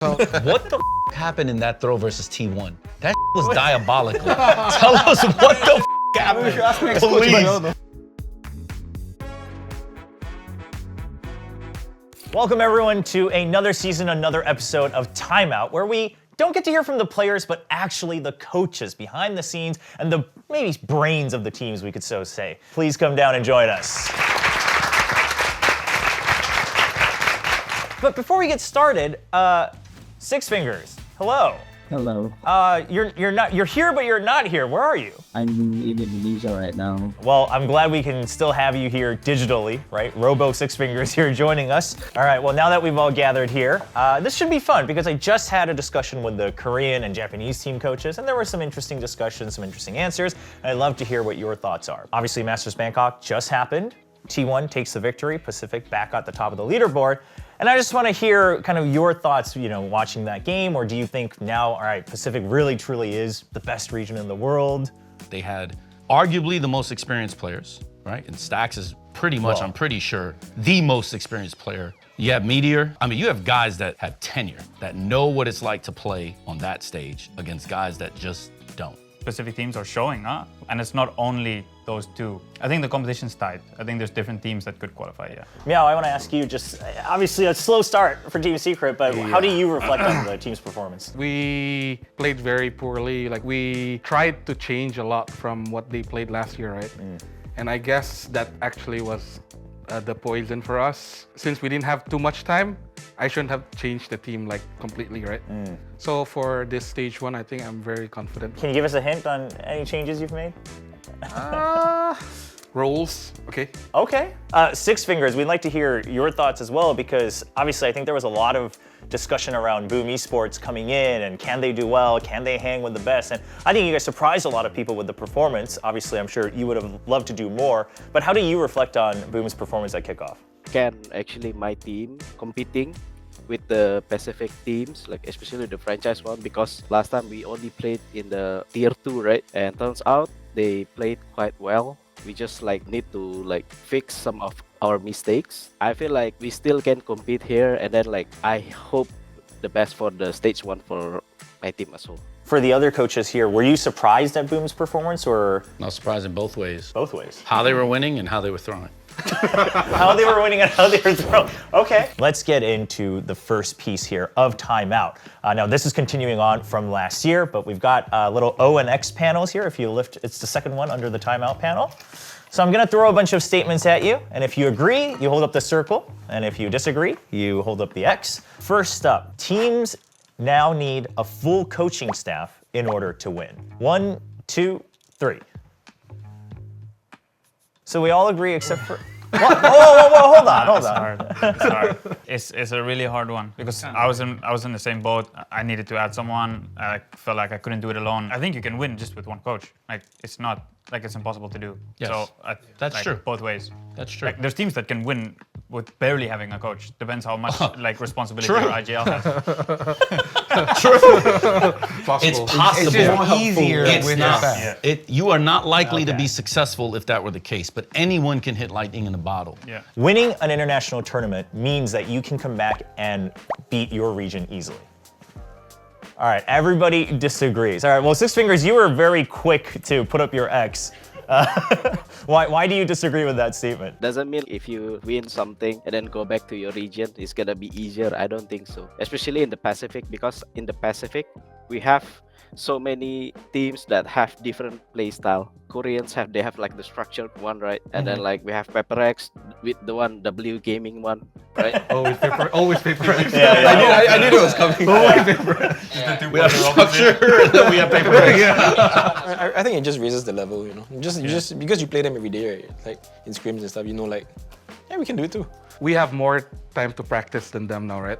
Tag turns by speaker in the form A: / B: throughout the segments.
A: What the happened in that throw versus T1? That was diabolical. Tell us what the happened, please.
B: Welcome everyone to another season, another episode of Timeout, where we don't get to hear from the players, but actually the coaches behind the scenes and the maybe brains of the teams, we could so say. Please come down and join us. But before we get started, Six Fingers, hello.
C: Hello.
B: You're here, but you're not here. Where are you?
C: I'm in Indonesia right now.
B: Well, I'm glad we can still have you here digitally, right? Robo Six Fingers here joining us. All right, well, now that we've all gathered here, this should be fun because I just had a discussion with the Korean and Japanese team coaches, and there were some interesting discussions, some interesting answers, and I'd love to hear what your thoughts are. Obviously, Masters Bangkok just happened. T1 takes the victory, Pacific back at the top of the leaderboard. And I just want to hear kind of your thoughts, watching that game, or do you think now, all right, Pacific really truly is the best region in the world?
A: They had arguably the most experienced players, right? And Stax is pretty much, I'm pretty sure, the most experienced player. You have Meteor. I mean, you have guys that have tenure, that know what it's like to play on that stage against guys that just don't.
D: Specific teams are showing up, and it's not only those two. I think the competition's tight. I think there's different teams that could qualify, yeah.
B: Meow, I want to ask you, just obviously a slow start for Team Secret, but how do you reflect on the team's performance?
E: We played very poorly. Like, we tried to change a lot from what they played last year, right? And I guess that actually was the poison for us. Since we didn't have too much time, I shouldn't have changed the team like completely, right? So for this stage one, I think I'm very confident.
B: Can you give us a hint on any changes you've made?
E: Roles, okay.
B: Okay. Six Fingers, we'd like to hear your thoughts as well, because obviously I think there was a lot of discussion around Boom Esports coming in and can they do well, can they hang with the best? And I think you guys surprised a lot of people with the performance. Obviously, I'm sure you would have loved to do more, but how do you reflect on Boom's performance at Kickoff?
F: Can actually my team competing with the Pacific teams, like especially the franchise one, because last time we only played in the tier 2, right? And turns out they played quite well. We just need to fix some of our mistakes. I feel like we still can compete here, and then I hope the best for the stage 1 for my team as well.
B: For the other coaches here, were you surprised at Boom's performance, or?
A: Not surprising both ways.
B: Both ways.
A: How they were winning and how they were throwing.
B: How they were winning and how they were throwing. Okay. Let's get into the first piece here of Timeout. Now, this is continuing on from last year, but we've got little O and X panels here. If you lift, it's the second one under the Timeout panel. So I'm going to throw a bunch of statements at you, and if you agree, you hold up the circle, and if you disagree, you hold up the X. First up, teams now need a full coaching staff in order to win. 1, 2, 3. So we all agree except for... What? Whoa, hold on.
D: It's hard. It's a really hard one because I was in the same boat. I needed to add someone. I felt like I couldn't do it alone. I think you can win just with one coach. It's not it's impossible to do.
A: Yes.
D: So
A: That's true.
D: Both ways.
A: That's true.
D: There's teams that can win with barely having a coach. Depends how much responsibility
A: True.
D: your IGL has.
A: It's possible.
G: It's just easier
A: It's
G: with
A: not.
G: that.
A: You are not likely to be successful if that were the case, but anyone can hit lightning in a bottle.
D: Yeah.
B: Winning an international tournament means that you can come back and beat your region easily. All right, everybody disagrees. All right, well, Six Fingers, you were very quick to put up your X. Why do you disagree with that statement?
F: Doesn't mean if you win something and then go back to your region, it's gonna be easier. I don't think so. Especially in the Pacific, because in the Pacific, we have so many teams that have different play style. Koreans have the structured one, right? And then we have PepperX with the one W gaming one, right?
E: Always PaperX.
G: I knew it was coming.
E: Always PaperX.
A: We have structure, and then we have paper.
G: I think it just raises the level, Just because you play them every day, right? Like in scrims and stuff, yeah, we can do it too.
E: We have more time to practice than them now, right?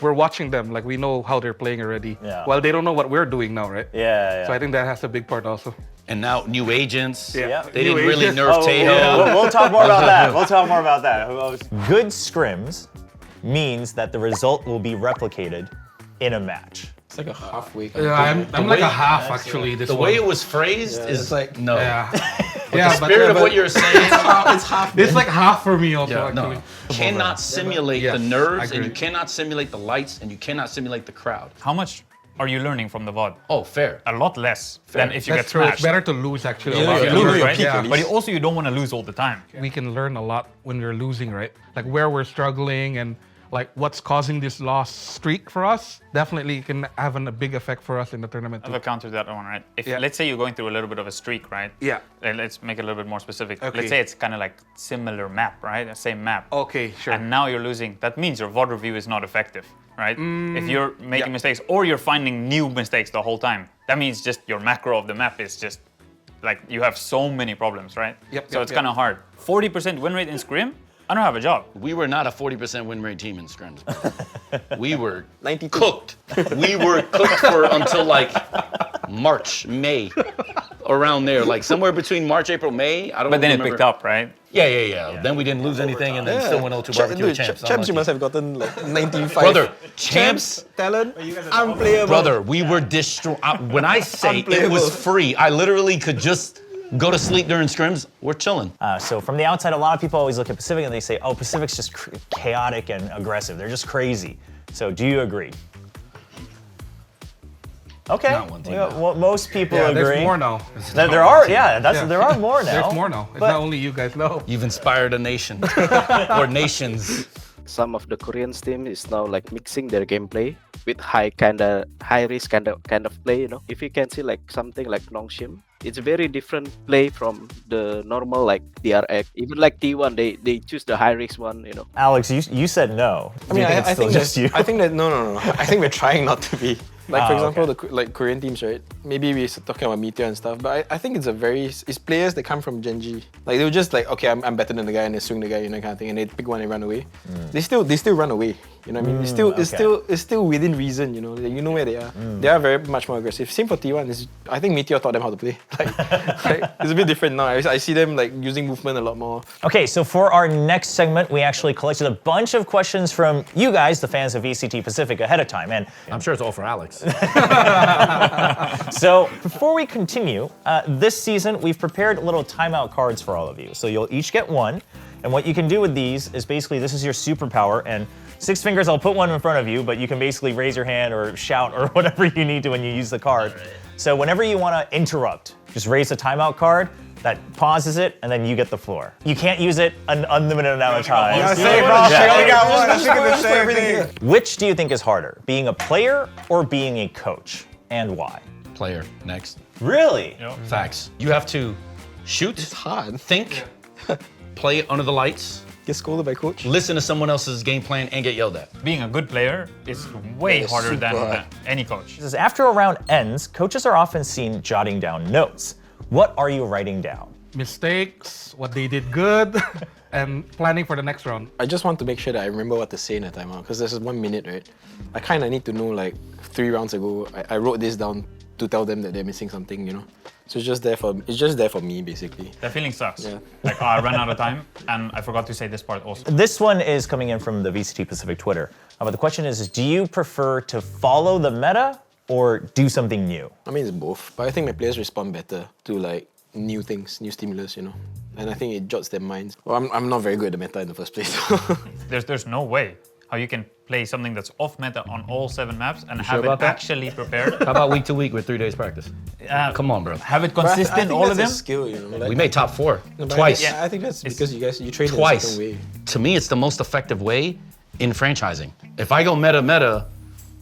E: We're watching them, we know how they're playing already.
B: Yeah.
E: While they don't know what we're doing now, right?
B: Yeah.
E: So I think that has a big part also.
A: And now new agents.
B: Yeah.
A: They didn't
E: New
A: really
E: agents.
A: nerf Tejo.
B: We'll talk more about that. Good scrims means that the result will be replicated in a match.
G: It's like a halfway.
E: Yeah, I'm like a half actually. This
A: The way it was phrased is
G: it's like
A: no.
E: Yeah. Yeah,
A: The spirit of what you're saying
G: It's half.
E: it's like half for me also,
A: Yeah,
E: actually.
A: no. Cannot simulate
E: Yes,
A: the nerves,
E: I
A: and you
E: agree.
A: cannot simulate the lights, and you cannot simulate the crowd.
D: How much are you learning from the VOD?
A: Oh, fair.
D: A lot less than if you
E: That's
D: get
E: true. It's
D: smashed.
E: better to lose, actually.
G: Yeah,
E: a lot
G: you
E: than
G: lose
E: learn.
G: your peak
E: Yeah.
G: at least.
D: But also you don't want to lose all the time.
E: We can learn a lot when we're losing, right? Like where we're struggling and like what's causing this loss streak for us. Definitely can have a big effect for us in the tournament
D: I
E: too.
D: have a counter to that one, right? If
E: Yeah.
D: let's say you're going through a little bit of a streak, right?
E: Yeah.
D: And let's make it a little bit more specific.
E: Okay.
D: Let's say it's kind of like similar map, right? The same map.
E: Okay, sure.
D: And now you're losing. That means your VOD review is not effective, right? If you're making
E: yeah.
D: mistakes or you're finding new mistakes the whole time, that means just your macro of the map is just like you have so many problems, right?
E: Yep,
D: So
E: yep,
D: it's kind of hard. 40% win rate in scrim. I don't have a job.
A: We were not a 40% win rate team in scrims. We were
G: 92.
A: cooked. We were cooked for until like March, May, around there, like somewhere between March, April, May. I don't.
D: But then it
A: remember.
D: picked up, right?
A: Yeah. Then we didn't lose anything, and then still went 0-2 barbecue with champs.
G: Champs, you
A: Unlucky.
G: must have gotten like 95.
A: Brother, champs.
G: talent, unplayable.
A: Brother, we were destroyed. When I say it was
G: Unplayable.
A: free, I literally could just go to sleep during scrims. We're chilling.
B: So from the outside, a lot of people always look at Pacific and they say, oh, Pacific's just chaotic and aggressive. They're just crazy. So do you agree? Okay.
A: Not one team.
B: Well, most people
E: Yeah,
B: agree.
E: there's more now.
B: There are, yeah,
E: Yeah.
B: there are more now.
E: There's more now. It's
B: But-
E: not only you guys know.
A: You've inspired a nation or nations.
F: Some of the Korean team is now like mixing their gameplay with high risk kind of play. You know, if you can see like something like Nongshim, it's very different play from the normal like DRX. Even like T1, they choose the high risk one. You know.
B: Alex, you said no.
G: I mean,
B: it's
G: I
B: still
G: think
B: just you.
G: I think that no. I think we're trying not to be. Like for
B: Ah,
G: example, the Korean teams, right? Maybe we're talking about Meteor and stuff, but I think it's players that come from Genji. Like they were just like, okay, I'm better than the guy, and they swing the guy, you know, kind of thing, and they pick one and run away. They still run away. You know what I mean? It's still within reason. You know, you know where they are. They are very much more aggressive. Same for T1. I think Meteor taught them how to play. Like it's a bit different now. I see them like using movement a lot more.
B: Okay, so for our next segment, we actually collected a bunch of questions from you guys, the fans of VCT Pacific, ahead of time. And
A: I'm sure it's all for Alex.
B: so before we continue, this season we've prepared little timeout cards for all of you. So you'll each get one. And what you can do with these is basically this is your superpower. And Six Fingers, I'll put one in front of you, but you can basically raise your hand or shout or whatever you need to when you use the card. So whenever you want to interrupt, just raise the timeout card. That pauses it, and then you get the floor. You can't use it an unlimited amount of times. Which do you think is harder, being a player or being a coach, and why?
A: Player, next.
B: Really?
A: Facts. You have to shoot,
G: It's hard.
A: think, play under the lights,
G: Get scolded by coach.
A: listen to someone else's game plan, and get yelled at.
D: Being a good player is way
G: Yeah,
D: harder than
G: super hard.
D: any coach.
B: Says, after a round ends, coaches are often seen jotting down notes. What are you writing down?
E: Mistakes, what they did good, and planning for the next round.
G: I just want to make sure that I remember what to say in a timeout because there's 1 minute, right? I kind of need to know like 3 rounds ago. I wrote this down to tell them that they're missing something, you know. So it's just there for me basically.
D: That feeling sucks.
G: Yeah.
D: Like, oh, I ran out of time, and I forgot to say this part also.
B: This one is coming in from the VCT Pacific Twitter. But the question is, do you prefer to follow the meta or do something new?
G: I mean, it's both, but I think my players respond better to like new things, new stimulus, you know. And I think it jots their minds. Well, I'm not very good at the meta in the first place.
D: There's no way how you can play something that's off meta on all 7 maps and have
A: about
D: it
A: that?
D: actually prepared.
A: How about week to week with 3 days practice? Come on, bro.
D: Have it
G: But I
D: consistent,
G: think
D: all of
G: that's
D: them.
G: a skill, you know. Like,
A: We made top 4
G: no, but
A: twice.
G: I think that's because you train in a
A: Twice.
G: certain way.
A: To me, it's the most effective way in franchising. If I go meta,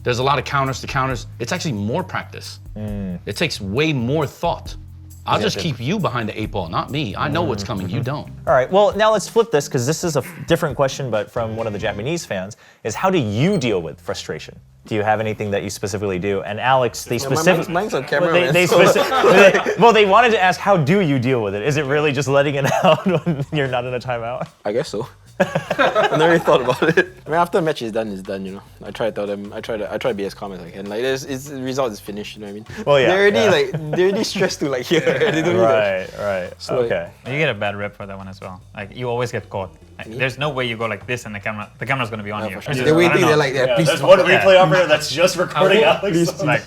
A: there's a lot of counters to counters. It's actually more practice. It takes way more thought. I'll just keep you behind the 8 ball, not me. I know what's coming, you don't.
B: All right, well, now let's flip this because this is a different question, but from one of the Japanese fans, is how do you deal with frustration? Do you have anything that you specifically do? And Alex, they specifically...
G: Mine's on camera, man,
B: They
G: so-
B: well, they wanted to ask, how do you deal with it? Is it really just letting it out when you're not in a timeout?
G: I guess so. I never really thought about it. I mean, after a match is done, you know. I try to tell them, I try to be as calm as I can. Like, the result is finished, you know what I mean?
B: Well, yeah,
G: They're already stressed to like hear. They don't need that.
B: Right.
G: So, like,
B: Okay.
D: You get a bad rep for that one as well. Like, you always get caught. Like, there's no way you go like this and the camera's gonna be on you.
G: for sure.
D: It's just-
G: They're
D: I don't
G: waiting,
D: know.
G: they're like, please.
B: There's one replay operator that's just recording Alex.
D: Like,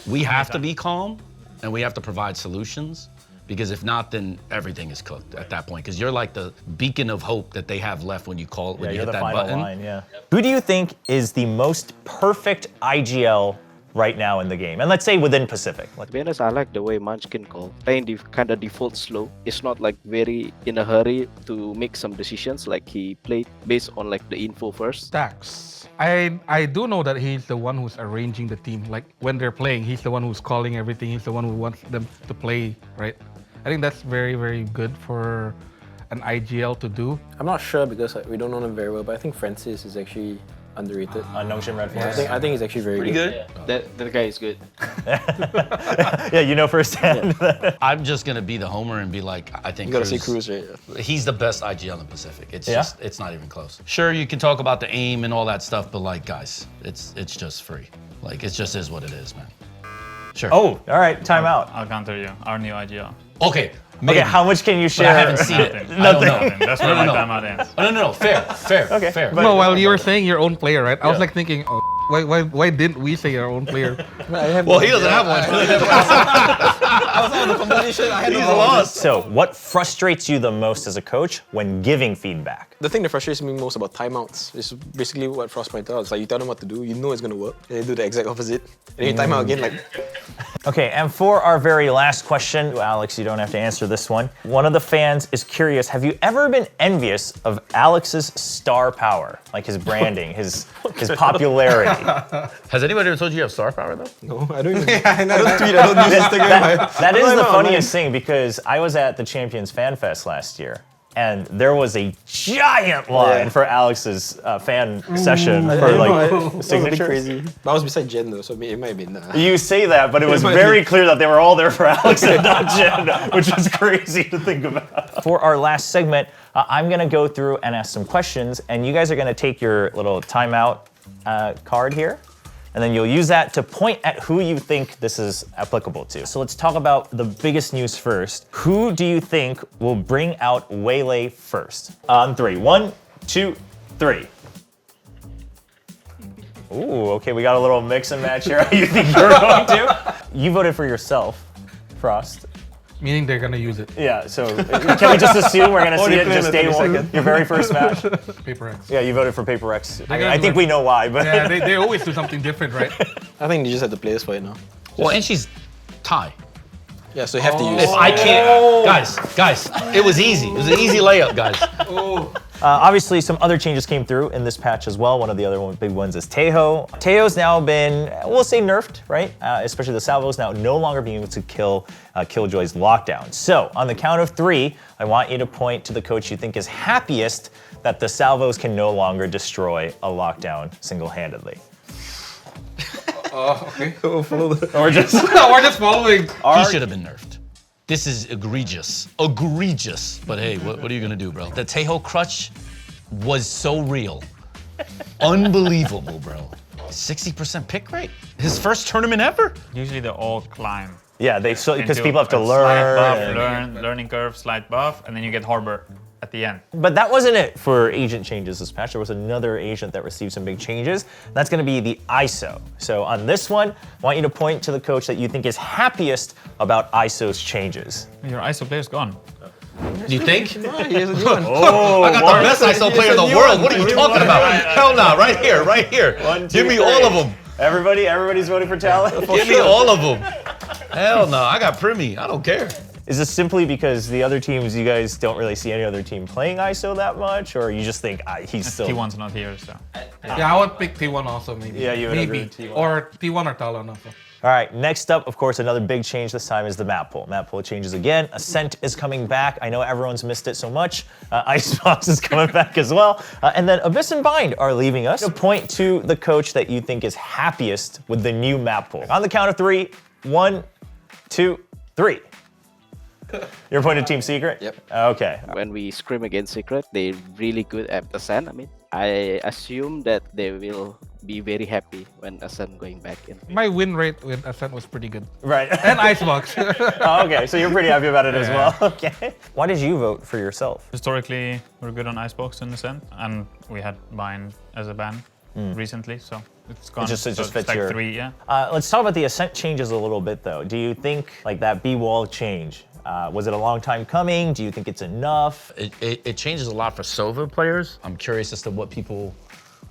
A: We have to be calm and we have to provide solutions, Because if not, then everything is cooked at that point. Because you're like the beacon of hope that they have left when you call when you
B: you're
A: hit
B: the
A: that
B: final
A: button.
B: line, yeah. Who do you think is the most perfect IGL right now in the game? And let's say within Pacific. Like,
F: To be honest, I like the way Munchkin call. Playing kind of default slow. It's not like very in a hurry to make some decisions. Like he played based on like the info first.
E: Stacks. I do know that he's the one who's arranging the team. Like when they're playing, he's the one who's calling everything. He's the one who wants them to play, right? I think that's very, very good for an IGL to do.
G: I'm not sure because we don't know him very well, but I think Francis is actually underrated.
B: Notion Red
G: I
B: Forest.
G: think he's actually very
A: Pretty good.
F: That guy is good.
B: Yeah, you know firsthand.
A: I'm just gonna be the homer and be like, I think
G: You gotta say
A: Cruz,
G: Cruz, right?
A: he's the best IGL in Pacific. It's
B: Yeah?
A: just, it's not even close. Sure, you can talk about the aim and all that stuff, but like, guys, it's just free. Like, it just is what it is, man. Sure.
B: Oh, all right, timeout.
D: I'll counter you. Our new IGL.
A: Okay. Maybe.
B: Okay, how much can you
A: But
B: share?
A: I haven't seen it.
D: Nothing.
A: I don't know.
D: Nothing. That's where my
A: No.
D: timeout ends.
A: Oh, no. Fair. Fair.
E: No, while you were saying your own player, right? I was like thinking, oh, why didn't we say our own player?
A: Well, he doesn't have one. He's lost.
B: So, what frustrates you the most as a coach when giving feedback?
G: The thing that frustrates me most about timeouts is basically what Frost pointed out. It's like you tell them what to do, you know it's gonna work, and they do the exact opposite. And then you time out again, like
B: Okay, and for our very last question, Alex, you don't have to answer this one. One of the fans is curious, have you ever been envious of Alex's star power? Like his branding, his popularity.
A: Has anybody ever told you you have star power though?
G: no, I don't even. I don't tweet. I don't use Instagram.
B: That is the funniest thing because I was at the Champions Fan Fest last year. And there was a giant line for Alex's fan session for like signature.
G: Crazy. But I was beside Jen though, so it might have been.
B: You say that, but it was very clear that they were all there for Alex and not Jen, which is crazy to think about. For our last segment, I'm gonna go through and ask some questions, and you guys are gonna take your little timeout card here. And then you'll use that to point at who you think this is applicable to. So let's talk about the biggest news first. Who do you think will bring out Waylay first? On three. 1, 2, 3. Ooh, okay, we got a little mix and match here. You think you're going to? You voted for yourself, Frost.
E: Meaning they're gonna use it.
B: Yeah, so can we just assume we're gonna see it just day one? Your very first match?
E: Paper X.
B: Yeah, you voted for Paper X.
E: gonna
B: I
E: do
B: think
E: it.
B: we know why, but
E: Yeah, they always do something different, right?
G: I think you just have the players for it now.
A: Well, and she's tie.
G: Yeah, so you have to use.
A: If I can't, guys, it was easy. It was an easy layup, guys.
B: obviously, some other changes came through in this patch as well. One of the other big ones is Tejo. Tejo's now been, we'll say, nerfed, right? Especially the salvos now no longer being able to kill Killjoy's lockdown. So, on the count of 3, I want you to point to the coach you think is happiest that the salvos can no longer destroy a lockdown single-handedly.
E: Oh, okay.
B: Or just
E: We're just following.
A: He should have been nerfed. This is egregious. Egregious. But hey, what are you gonna do, bro? The Tejo crutch was so real. Unbelievable, bro. 60% pick rate? His first tournament ever?
D: Usually they all climb.
B: yeah, because
D: into
B: people have to
D: a slight buff,
B: learn.
D: learning curve, slight buff, and then you get Harbor at the end.
B: But that wasn't it for agent changes this patch. There was another agent that received some big changes. That's going to be the ISO. So on this one, I want you to point to the coach that you think is happiest about ISO's changes.
D: Your ISO player's gone.
A: Do you think?
G: He has a new one.
B: Oh,
A: I got the best ISO player in the world. What are you talking about? Hell nah, right here.
B: One, two,
A: Give me
B: three.
A: all of them.
B: Everybody's voting for Talon.
A: Give me all of them. Hell no, I got Primi. I don't care.
B: Is this simply because the other teams, you guys don't really see any other team playing ISO that much, or you just think he's still...
D: T1's not here, so.
E: Yeah, I would pick T1 also, maybe.
B: Yeah, you would agree
E: maybe.
B: with T1.
E: Or T1 or Talon also.
B: All right, next up, of course, another big change this time is the map pool. Map pool changes again. Ascent is coming back. I know everyone's missed it so much. Icebox is coming back as well. And then Abyss and Bind are leaving us. Point to the coach that you think is happiest with the new map pool. On the count of 3, 1, 2, 3. You're pointing to Team Secret?
F: Yep.
B: Okay.
F: When we scrim against Secret, they're really good at Ascent. I mean, I assume that they will be very happy when Ascent going back in.
E: My win rate with Ascent was pretty good.
B: Right.
E: And Icebox.
B: Oh, okay, so you're pretty happy about it as well. Okay. Why did you vote for yourself?
D: Historically, we're good on Icebox in Ascent, and we had Bind as a ban recently, so it's gone.
B: It just
D: So
B: fits
D: like
B: your...
D: 3, yeah.
B: Let's talk about the Ascent changes a little bit, though. Do you think like that B-wall change, Was it a long time coming? Do you think it's enough?
A: It changes a lot for Sova players. I'm curious as to what people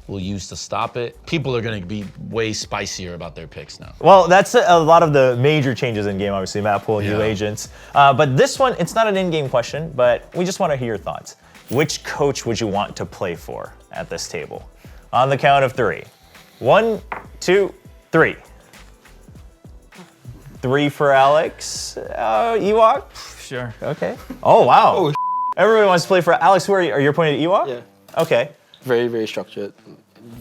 A: will use to stop it. People are gonna be way spicier about their picks now.
B: Well, that's a lot of the major changes in game, obviously, map pool, new agents. But this one, it's not an in-game question, but we just want to hear your thoughts. Which coach would you want to play for at this table? On the count of 3. 1, 2, 3. 3 for Alex. Ewok?
D: Sure.
B: Okay. Oh, wow.
G: Oh,
B: Everyone wants to play for Alex. Who are you? Are you pointing at Ewok?
G: Yeah.
B: Okay.
G: Very, very structured.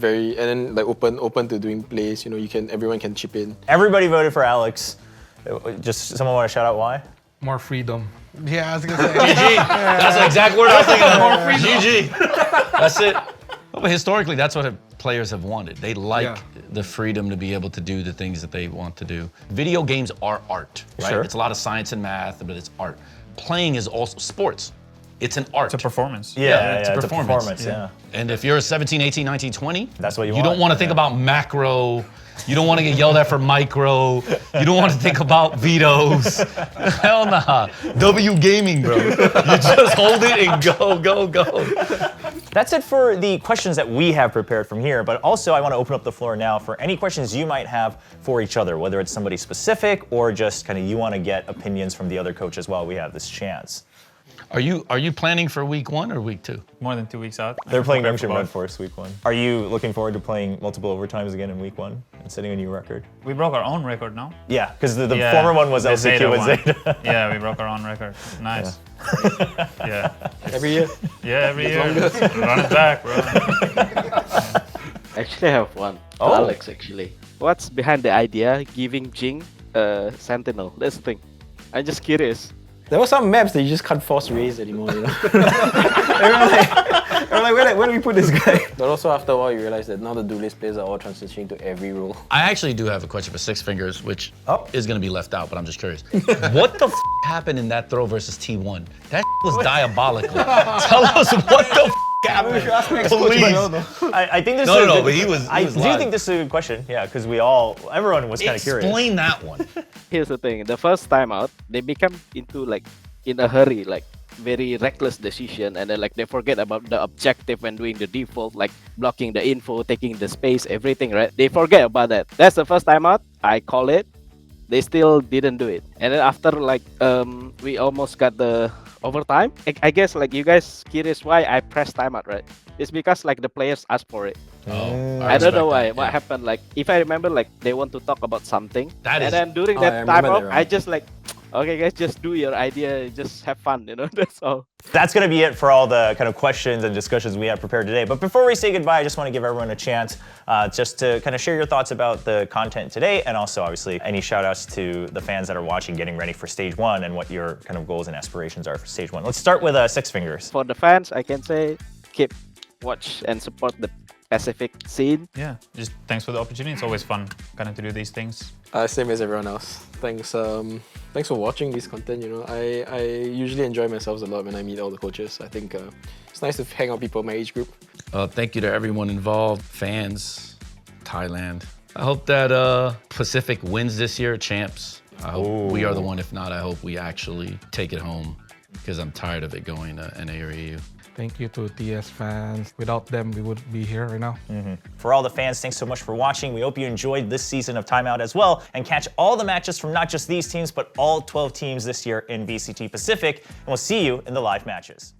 G: And then like open to doing plays. You know, everyone can chip in.
B: Everybody voted for Alex. Just someone want to shout out why?
E: More freedom.
H: Yeah, I was gonna say.
A: GG. That's the exact word I was thinking of. GG. That's it. Well, but historically, that's what players have wanted. They like the freedom to be able to do the things that they want to do. Video games are art, right?
B: Sure.
A: It's a lot of science and math, but it's art. Playing is also sports. It's an art.
D: It's a performance.
B: Yeah,
A: it's a performance.
B: yeah.
A: And if you're 17, 18, 19, 20,
B: That's what you
A: don't
B: want,
A: want to think about macro. You don't want to get yelled at for micro. You don't want to think about vetoes. Hell nah. W gaming, bro. You just hold it and go.
B: That's it for the questions that we have prepared from here, but also I want to open up the floor now for any questions you might have for each other, whether it's somebody specific or just kind of you want to get opinions from the other coaches while we have this chance.
A: Are you planning for week 1 or week 2?
D: More than 2 weeks out.
B: They're playing
D: Prepared for
B: Youngster Red
D: both.
B: Force week 1. Are you looking forward to playing multiple overtimes again in week 1 and setting a new record?
D: We broke our own record now.
B: Yeah, because the
D: Yeah,
B: former one was
D: the
B: LCQ and
D: one.
B: Zeta.
D: Yeah, we broke our own record. Nice. Yeah.
G: Every year.
D: Yeah, every year. Run it back, bro.
F: Actually, I have one. To
B: Oh.
F: Alex, actually. What's behind the idea giving Jing a sentinel? That's the thing. I'm just curious.
G: There were some maps that you just can't force raise anymore, you know? Everyone like, where do we put this guy? But also after a while, you realize that now the duelist players are all transitioning to every role.
A: I actually do have a question for Six Fingers, which is going to be left out, but I'm just curious. What the happened in that throw versus T1? That was diabolical. Tell us what the happened. Please.
B: I think this
A: No,
B: is
A: no,
B: a
A: no,
B: good-
A: but he was
B: I do
A: live.
B: think this is a good question, yeah, because everyone was kind of curious.
A: Explain that one.
F: Here's the thing. The first time out, they become into like, in a hurry, like very reckless decision, and then like they forget about the objective when doing the default, like blocking the info, taking the space, everything, right? They forget about that. That's the first time out. I call it. They still didn't do it. And then after like we almost got the overtime. I guess like you guys curious why I pressed timeout, right? It's because like the players asked for it. I don't know why. What happened? Like if I remember, like they want to talk about something,
A: That
F: and
A: is-
F: then during
G: Oh, I
F: that
G: remember
F: timeout,
G: that,
F: I just like, okay, guys, just do your idea, just have fun, you know. That's all.
B: That's going to be it for all the kind of questions and discussions we have prepared today. But before we say goodbye, I just want to give everyone a chance just to kind of share your thoughts about the content today, and also obviously any shout outs to the fans that are watching, getting ready for stage 1, and what your kind of goals and aspirations are for stage 1. Let's start with Six Fingers.
F: For the fans, I can say keep watch and support the Pacific scene.
D: Yeah, just thanks for the opportunity. It's always fun kind of to do these things.
G: Same as everyone else. Thanks for watching this content, you know. I usually enjoy myself a lot when I meet all the coaches. I think it's nice to hang out with people my age group.
A: Thank you to everyone involved, fans, Thailand. I hope that Pacific wins this year, champs. I hope we are the one. If not, I hope we actually take it home, because I'm tired of it going to NA or EU.
E: Thank you to TS fans. Without them, we wouldn't be here right now.
B: For all the fans, thanks so much for watching. We hope you enjoyed this season of Timeout as well, and catch all the matches from not just these teams, but all 12 teams this year in VCT Pacific. And we'll see you in the live matches.